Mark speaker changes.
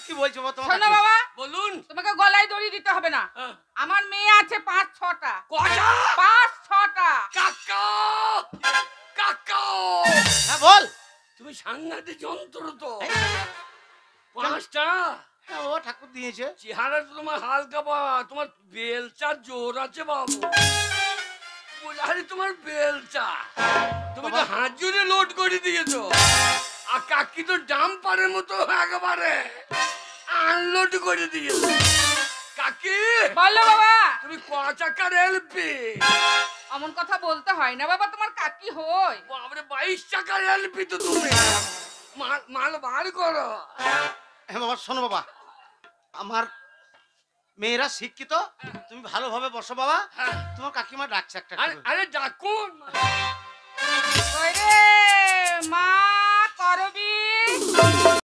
Speaker 1: কি বলছো তোমার?
Speaker 2: শোনো বাবা,
Speaker 3: বলুন।
Speaker 2: তোমাকে গলায় দড়ি দিতে হবে না। আমার মেয়ে আছে 5-6টা।
Speaker 3: কটা?
Speaker 2: 5-6টা।
Speaker 3: কাকা কাকা,
Speaker 1: হ্যাঁ বল।
Speaker 3: তুমি সাংঘাতিক যন্ত্র তো। 5টা?
Speaker 1: হ্যাঁ ও ঠাকুর দিয়েছে।
Speaker 3: চেহারা তো তোমার হালকা বা, তোমার বেলচা জোর আছে বাবু। আরে তোমার বেলচা, তুমি তো হাত জুড়ে লোড করে দিয়েছো। আর কাকি তো ডাম্পারের মতো একেবারে আনলোড করে দিয়েছো। কাকি
Speaker 2: বলো বাবা।
Speaker 3: তুমি ক চাকার এলপি?
Speaker 2: এমন কথা বলতে হয় না বাবা, তোমার কাকি হই।
Speaker 3: বাবারে 22 চাকার এলপি তো তুমি। মাল বার করো।
Speaker 1: হ্যাঁ বাবা শোনো বাবা, আমার মেয়েরা শিক্ষিত, তুমি ভালোভাবে বসো বাবা। তোমার কাকিমা ডাকছে একটা।
Speaker 3: আরে ডাকুন।
Speaker 2: কই রে মা করবি?